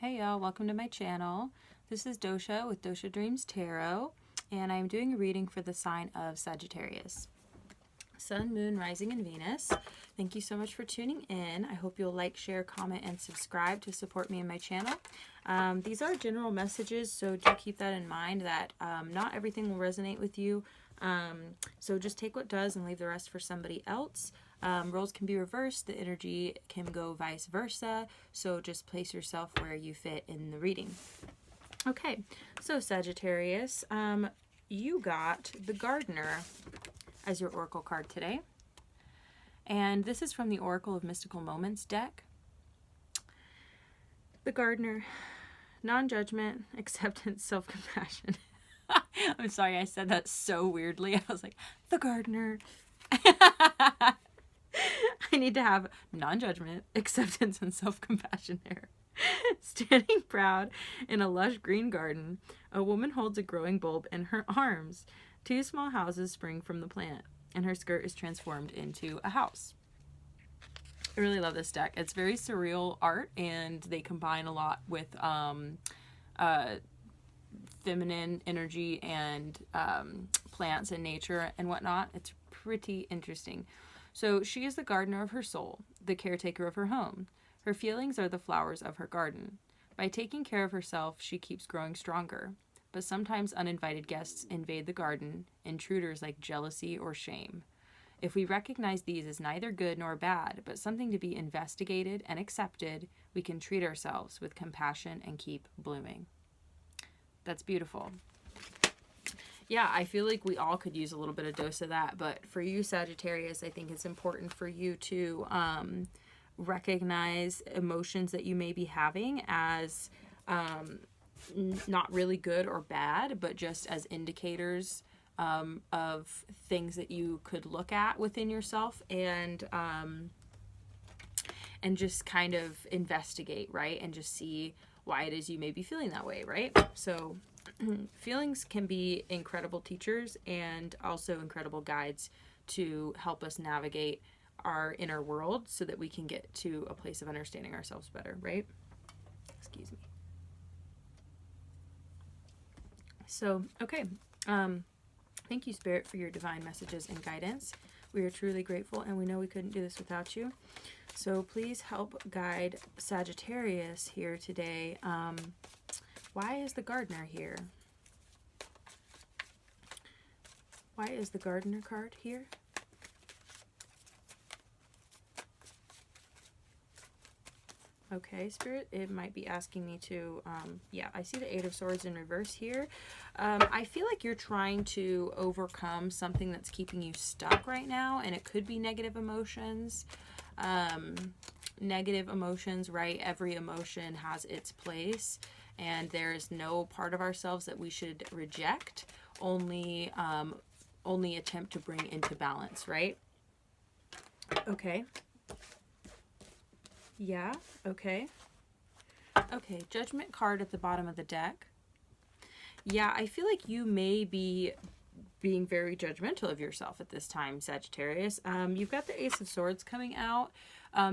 Hey y'all, welcome to my channel. This is Dosha with DoshaDreams Tarot, and I'm doing a reading for the sign of Sagittarius. Sun, Moon, Rising, and Venus. Thank you so much for tuning in. I hope you'll like, share, comment, and subscribe to support me and my channel. These are general messages, so do keep that in mind that not everything will resonate with you. So just take what does and leave the rest for somebody else. Roles can be reversed. The energy can go vice versa. So just place yourself where you fit in the reading. Okay, so Sagittarius, you got the Gardener as your oracle card today. And this is from the Oracle of Mystical Moments deck. The Gardener, non-judgment, acceptance, self-compassion. I'm sorry, I said that so weirdly. I was like, the Gardener. I need to have non-judgment, acceptance, and self-compassion there. Standing proud in a lush green garden, a woman holds a growing bulb in her arms. Two small houses spring from the plant, and her skirt is transformed into a house. I really love this deck. It's very surreal art, and they combine a lot with feminine energy and plants and nature and whatnot. It's pretty interesting. So she is the gardener of her soul, the caretaker of her home. Her feelings are the flowers of her garden. By taking care of herself, she keeps growing stronger. But sometimes uninvited guests invade the garden, intruders like jealousy or shame. If we recognize these as neither good nor bad, but something to be investigated and accepted, we can treat ourselves with compassion and keep blooming. That's beautiful. Yeah, I feel like we all could use a little bit of dose of that, but for you, Sagittarius, I think it's important for you to recognize emotions that you may be having as not really good or bad, but just as indicators of things that you could look at within yourself and just kind of investigate, right? And just see why it is you may be feeling that way, right? So feelings can be incredible teachers and also incredible guides to help us navigate our inner world so that we can get to a place of understanding ourselves better, right? Excuse me. So, okay. Thank you, Spirit, for your divine messages and guidance. We are truly grateful, and we know we couldn't do this without you. So please help guide Sagittarius here today. Why is the gardener here? Why is the gardener card here? Okay, Spirit, it might be asking me to, yeah, I see the Eight of Swords in reverse here. I feel like you're trying to overcome something that's keeping you stuck right now, and it could be negative emotions. Negative emotions, right? Every emotion has its place, and there is no part of ourselves that we should reject, only attempt to bring into balance, right? Okay. Yeah, okay. Okay, Judgment card at the bottom of the deck. Yeah, I feel like you may be being very judgmental of yourself at this time, Sagittarius. You've got the Ace of Swords coming out.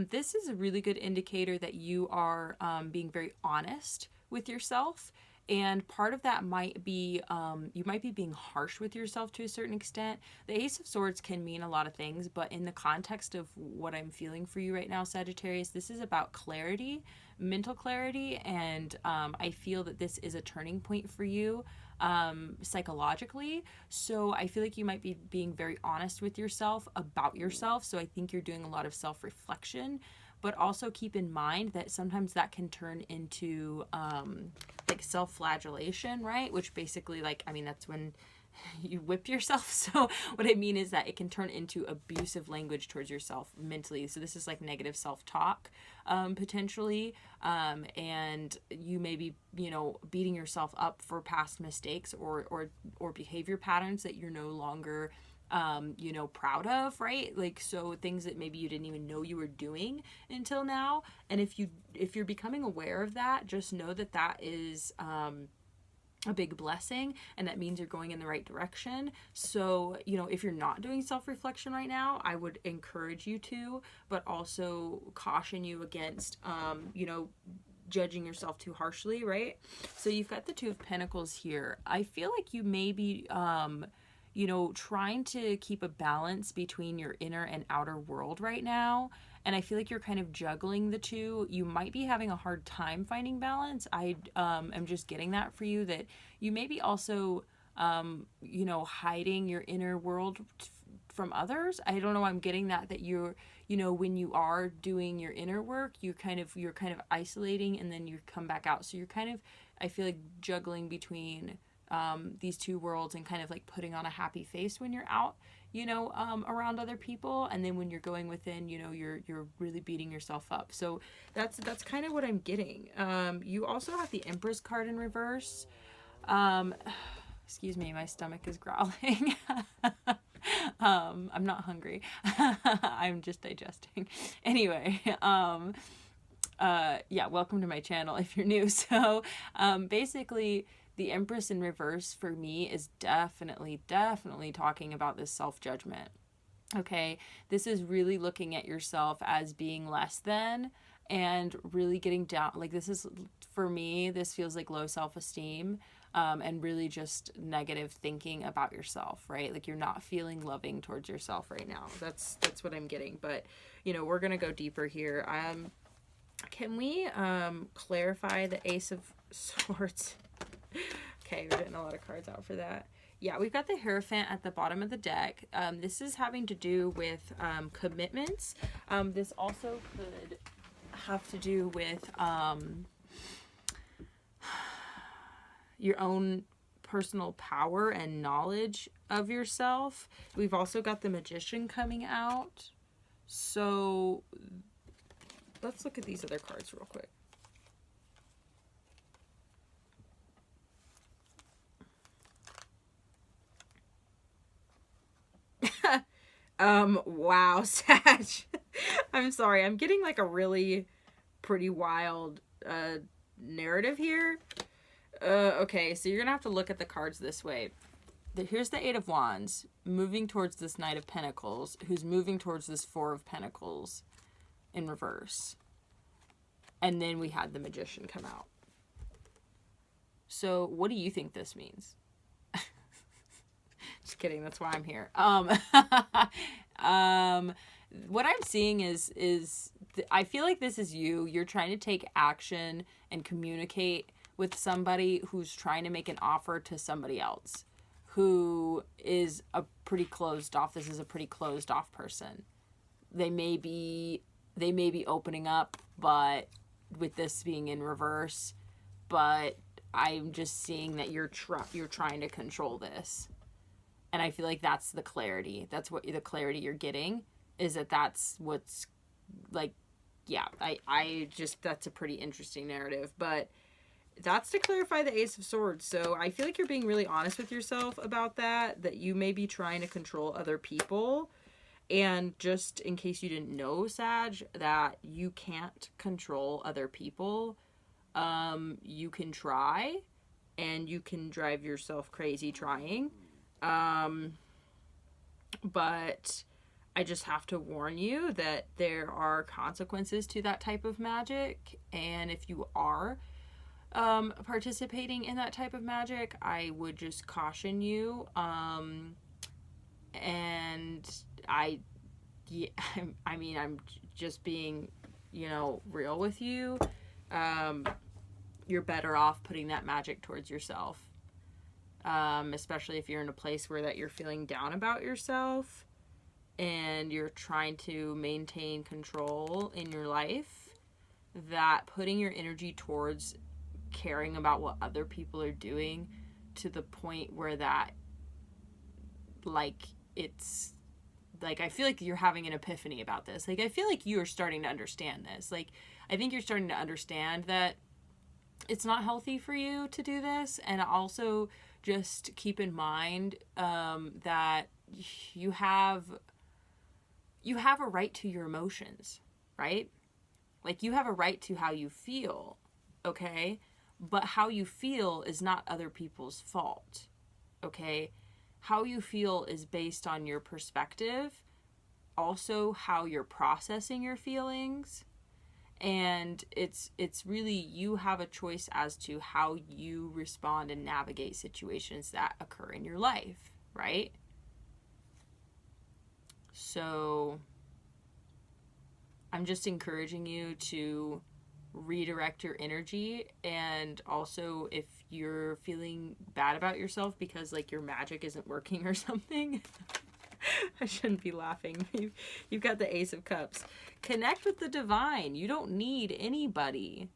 This is a really good indicator that you are being very honest with yourself. And part of that might be, you might be being harsh with yourself to a certain extent. The Ace of Swords can mean a lot of things, but in the context of what I'm feeling for you right now, Sagittarius, this is about clarity, mental clarity, and I feel that this is a turning point for you psychologically. So I feel like you might be being very honest with yourself about yourself. So I think you're doing a lot of self-reflection, but also keep in mind that sometimes that can turn into like self-flagellation, right? Which basically, like, I mean, that's when you whip yourself. So what I mean is that it can turn into abusive language towards yourself mentally. So this is like negative self-talk potentially, and you may be, you know, beating yourself up for past mistakes or behavior patterns that you're no longer you know, proud of, right? Like, so things that maybe you didn't even know you were doing until now. And if you're becoming aware of that, just know that that is a big blessing, and that means you're going in the right direction. So, you know, if you're not doing self-reflection right now, I would encourage you to, but also caution you against, you know, judging yourself too harshly, right? So you've got the Two of Pentacles here. I feel like you may be, you know, trying to keep a balance between your inner and outer world right now. And I feel like you're kind of juggling the two. You might be having a hard time finding balance. I am just getting that for you, that you may be also, you know, hiding your inner world from others. I don't know. I'm getting that you're, you know, when you are doing your inner work, you're kind of isolating, and then you come back out. So you're kind of, I feel like, juggling between these two worlds, and kind of like putting on a happy face when you're out, you know, around other people, and then when you're going within, you know, you're really beating yourself up. So that's kind of what I'm getting. You also have the Empress card in reverse. Excuse me, my stomach is growling. I'm not hungry. I'm just digesting. Anyway, yeah, welcome to my channel if you're new. So, basically, the Empress in reverse for me is definitely talking about this self-judgment. Okay, this is really looking at yourself as being less than, and really getting down. Like, this is, for me, this feels like low self-esteem, and really just negative thinking about yourself, right? Like, you're not feeling loving towards yourself right now. That's what I'm getting. But, you know, we're gonna go deeper here. Can we clarify the Ace of Swords? Okay, we're getting a lot of cards out for that. Yeah, we've got the Hierophant at the bottom of the deck. This is having to do with commitments. This also could have to do with your own personal power and knowledge of yourself. We've also got the Magician coming out. So let's look at these other cards real quick. Wow, Sag. I'm sorry. I'm getting like a really pretty wild narrative here. Okay, so you're gonna have to look at the cards this way. Here's the Eight of Wands moving towards this Knight of Pentacles, who's moving towards this Four of Pentacles in reverse. And then we had the Magician come out. So what do you think this means? Just kidding, that's why I'm here. What I'm seeing is I feel like this is you. You're trying to take action and communicate with somebody who's trying to make an offer to somebody else who is a pretty closed off. This is a pretty closed off person. They may be opening up, but with this being in reverse, but I'm just seeing that you're trying to control this. And I feel like that's the clarity. That's what the clarity you're getting, is that's what's like, yeah, I just, that's a pretty interesting narrative. But that's to clarify the Ace of Swords. So I feel like you're being really honest with yourself about that you may be trying to control other people. And just in case you didn't know, Sag, that you can't control other people. You can try, and you can drive yourself crazy trying. But I just have to warn you that there are consequences to that type of magic. And if you are participating in that type of magic, I would just caution you. And I mean, I'm just being, you know, real with you. You're better off putting that magic towards yourself. Especially if you're in a place where that you're feeling down about yourself and you're trying to maintain control in your life, that putting your energy towards caring about what other people are doing to the point where that, like, it's like, I feel like you're having an epiphany about this. Like, I feel like you are starting to understand this. Like, I think you're starting to understand that it's not healthy for you to do this. And also just keep in mind that you have a right to your emotions, right? Like, you have a right to how you feel, okay? But how you feel is not other people's fault, okay? How you feel is based on your perspective, also how you're processing your feelings, And it's really, you have a choice as to how you respond and navigate situations that occur in your life, right? So I'm just encouraging you to redirect your energy. And also, if you're feeling bad about yourself because like your magic isn't working or something, I shouldn't be laughing. You've got the Ace of Cups. Connect with the divine. You don't need anybody.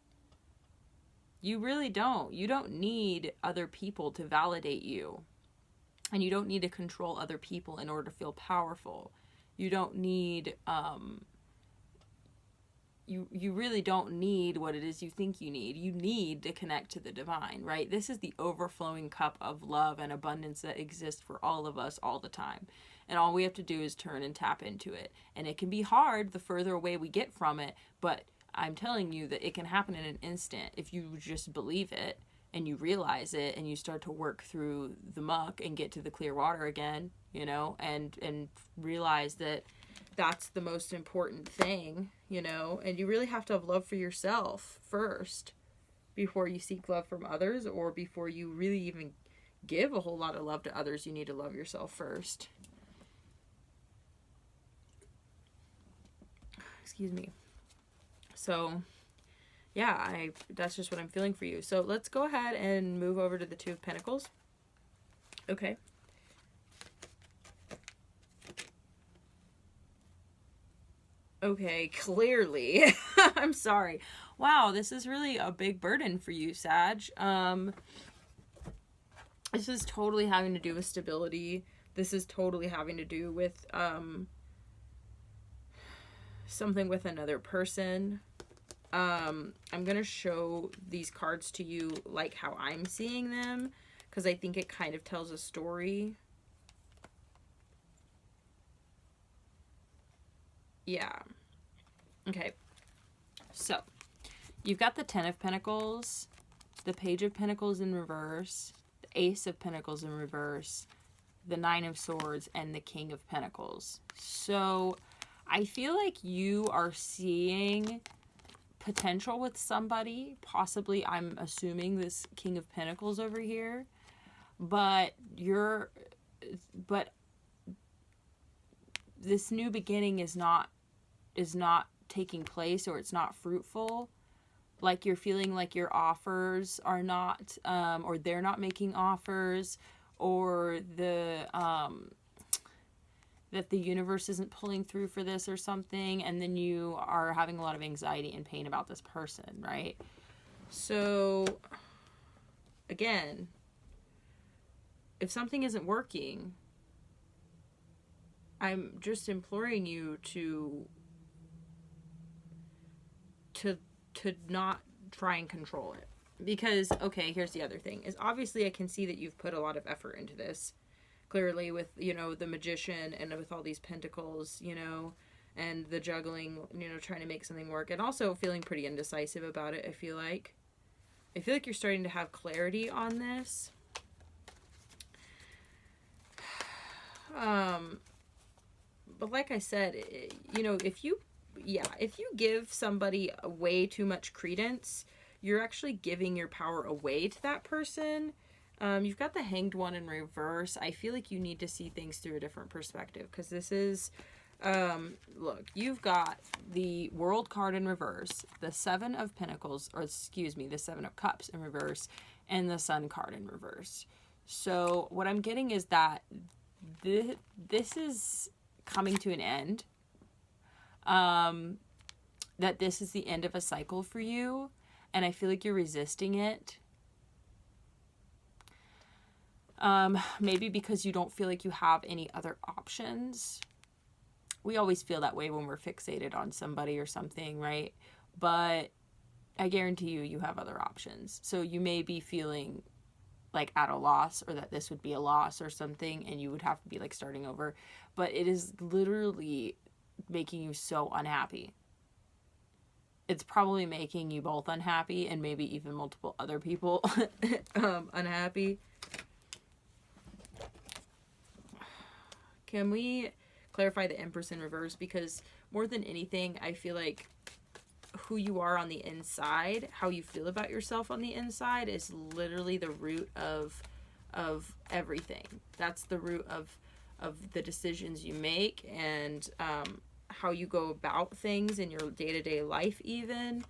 You really don't. You don't need other people to validate you. And you don't need to control other people in order to feel powerful. You don't need, you really don't need what it is you think you need. You need to connect to the divine, right? This is the overflowing cup of love and abundance that exists for all of us all the time. And all we have to do is turn and tap into it. And it can be hard the further away we get from it, but I'm telling you that it can happen in an instant if you just believe it and you realize it and you start to work through the muck and get to the clear water again, you know, and realize that that's the most important thing, you know, and you really have to have love for yourself first before you seek love from others, or before you really even give a whole lot of love to others. You need to love yourself first. Excuse me. So yeah, that's just what I'm feeling for you. So let's go ahead and move over to the Two of Pentacles. Okay. Okay, clearly. I'm sorry. Wow, this is really a big burden for you, Sag. This is totally having to do with stability. This is totally having to do with something with another person. I'm going to show these cards to you like how I'm seeing them, because I think it kind of tells a story. Yeah. Okay. So, you've got the Ten of Pentacles, the Page of Pentacles in reverse, the Ace of Pentacles in reverse, the Nine of Swords, and the King of Pentacles. So, I feel like you are seeing potential with somebody. Possibly, I'm assuming this King of Pentacles over here. But this new beginning is not taking place, or it's not fruitful. Like you're feeling like your offers are not, or they're not making offers, or that the universe isn't pulling through for this or something, and then you are having a lot of anxiety and pain about this person, right? So, again, if something isn't working, I'm just imploring you to not try and control it. Because, okay, here's the other thing, is obviously I can see that you've put a lot of effort into this. Clearly with, you know, the Magician and with all these pentacles, you know, and the juggling, you know, trying to make something work. And also feeling pretty indecisive about it, I feel like. I feel like you're starting to have clarity on this. But like I said, you know, if you give somebody way too much credence, you're actually giving your power away to that person. You've got the Hanged One in reverse. I feel like you need to see things through a different perspective, because this is, look, you've got the World card in reverse, the Seven of Pentacles, or excuse me, the Seven of Cups in reverse, and the Sun card in reverse. So what I'm getting is that this is coming to an end. That this is the end of a cycle for you, and I feel like you're resisting it. Maybe because you don't feel like you have any other options. We always feel that way when we're fixated on somebody or something, right? But I guarantee you have other options. So you may be feeling like at a loss, or that this would be a loss or something, and you would have to be like starting over. But it is literally making you so unhappy. It's probably making you both unhappy, and maybe even multiple other people unhappy. Can we clarify the Empress in reverse? Because more than anything, I feel like who you are on the inside, how you feel about yourself on the inside is literally the root of everything. That's the root of the decisions you make, and how you go about things in your day-to-day life even.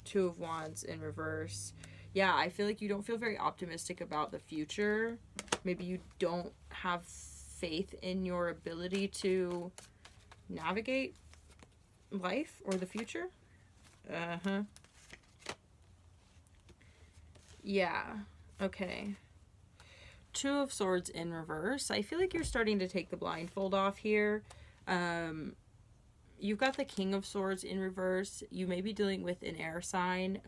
Two of Wands in reverse. Yeah, I feel like you don't feel very optimistic about the future. Maybe you don't have faith in your ability to navigate life or the future. Yeah. Okay. Two of Swords in reverse. I feel like you're starting to take the blindfold off here. You've got the King of Swords in reverse. You may be dealing with an air sign,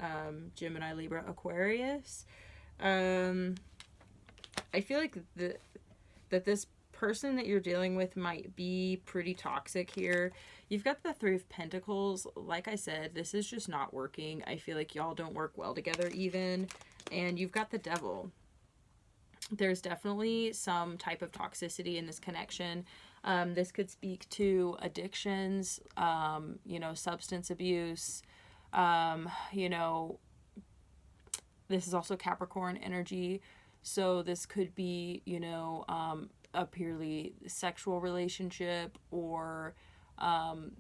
Gemini, Libra, Aquarius. I feel like that this person that you're dealing with might be pretty toxic here. You've got the Three of Pentacles. Like I said, this is just not working. I feel like y'all don't work well together even. And you've got the Devil. There's definitely some type of toxicity in this connection. This could speak to addictions, you know, substance abuse. You know, this is also Capricorn energy. So this could be, you know, a purely sexual relationship, or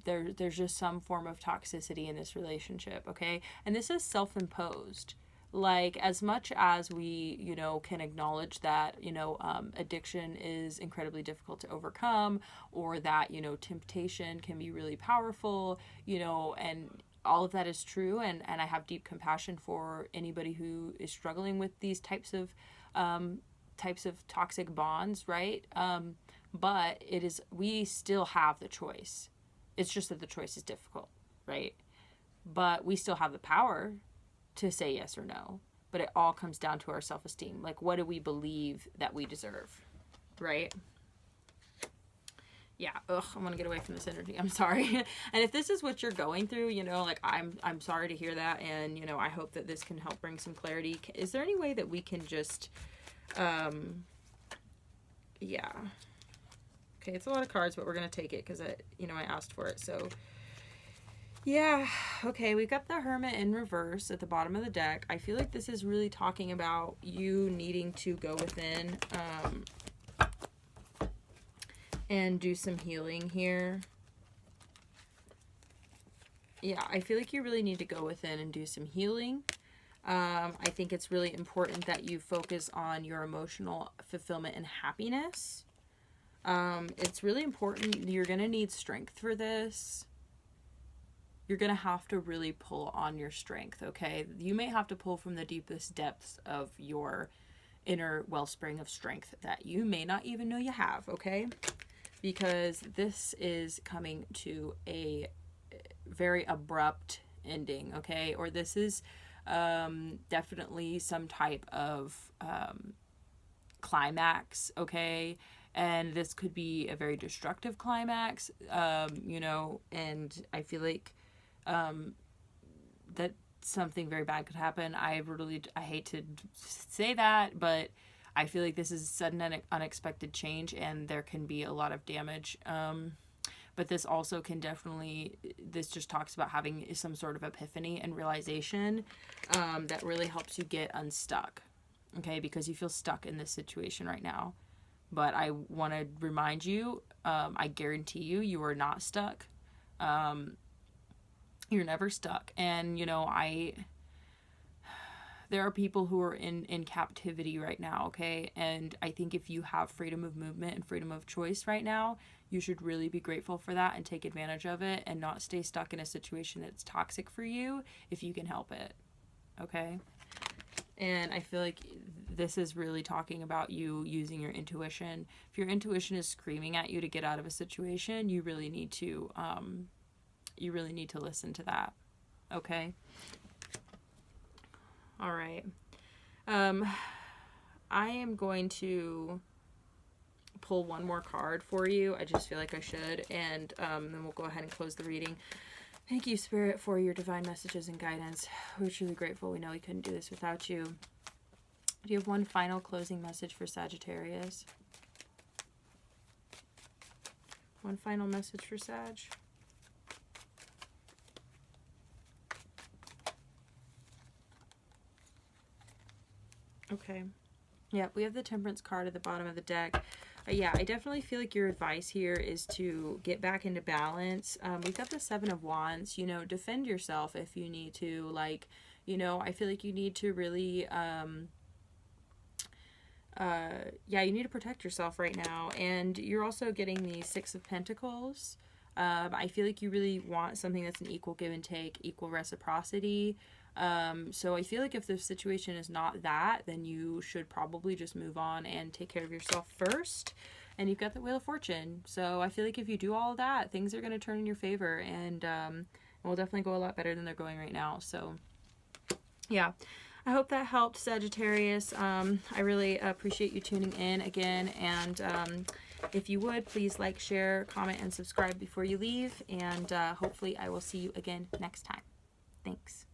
there's just some form of toxicity in this relationship, okay? And this is self-imposed. Like, as much as we, you know, can acknowledge that, you know, addiction is incredibly difficult to overcome, or that, you know, temptation can be really powerful, you know, and all of that is true, and I have deep compassion for anybody who is struggling with these types of toxic bonds, right? But we still have the choice. It's just that the choice is difficult, right? But we still have the power to say yes or no. But it all comes down to our self-esteem. Like, what do we believe that we deserve, right? Yeah, ugh, I want to get away from this energy. I'm sorry. And if this is what you're going through, you know, like, I'm sorry to hear that, and, you know, I hope that this can help bring some clarity. Is there any way that we can just, yeah. Okay, it's a lot of cards, but we're going to take it because, you know, I asked for it, so... Yeah, okay, we've got the Hermit in reverse at the bottom of the deck. I feel like this is really talking about you needing to go within and do some healing here. Yeah, I feel like you really need to go within and do some healing. I think it's really important that you focus on your emotional fulfillment and happiness. It's really important. You're going to need strength for this. You're going to have to really pull on your strength, okay? You may have to pull from the deepest depths of your inner wellspring of strength that you may not even know you have, okay? Because this is coming to a very abrupt ending, okay? Or this is definitely some type of climax, okay? And this could be a very destructive climax, you know, and I feel like that something very bad could happen. I hate to say that, but I feel like this is sudden and unexpected change, and there can be a lot of damage. But this also can this just talks about having some sort of epiphany and realization that really helps you get unstuck, okay? Because you feel stuck in this situation right now. But I want to remind you, I guarantee you are not stuck. You're never stuck. And, you know, there are people who are in captivity right now, okay? And I think if you have freedom of movement and freedom of choice right now, you should really be grateful for that and take advantage of it, and not stay stuck in a situation that's toxic for you if you can help it, okay? And I feel like this is really talking about you using your intuition. If your intuition is screaming at you to get out of a situation, you really need to listen to that, okay? All right. I am going to pull one more card for you. I just feel like I should, and then we'll go ahead and close the reading. Thank you, Spirit, for your divine messages and guidance. We're truly grateful. We know we couldn't do this without you. Do you have one final closing message for Sagittarius? One final message for Sag? Okay. Yeah, we have the Temperance card at the bottom of the deck. Yeah, I definitely feel like your advice here is to get back into balance. We've got the Seven of Wands. You know, defend yourself if you need to. Like, you know, I feel like you need to really, yeah, you need to protect yourself right now. And you're also getting the Six of Pentacles. I feel like you really want something that's an equal give and take, equal reciprocity. So I feel like if the situation is not that, then you should probably just move on and take care of yourself first. And you've got the Wheel of Fortune. So I feel like if you do all of that, things are going to turn in your favor, and will definitely go a lot better than they're going right now. So yeah, I hope that helped, Sagittarius. I really appreciate you tuning in again, and if you would, please like, share, comment, and subscribe before you leave, and hopefully I will see you again next time. Thanks.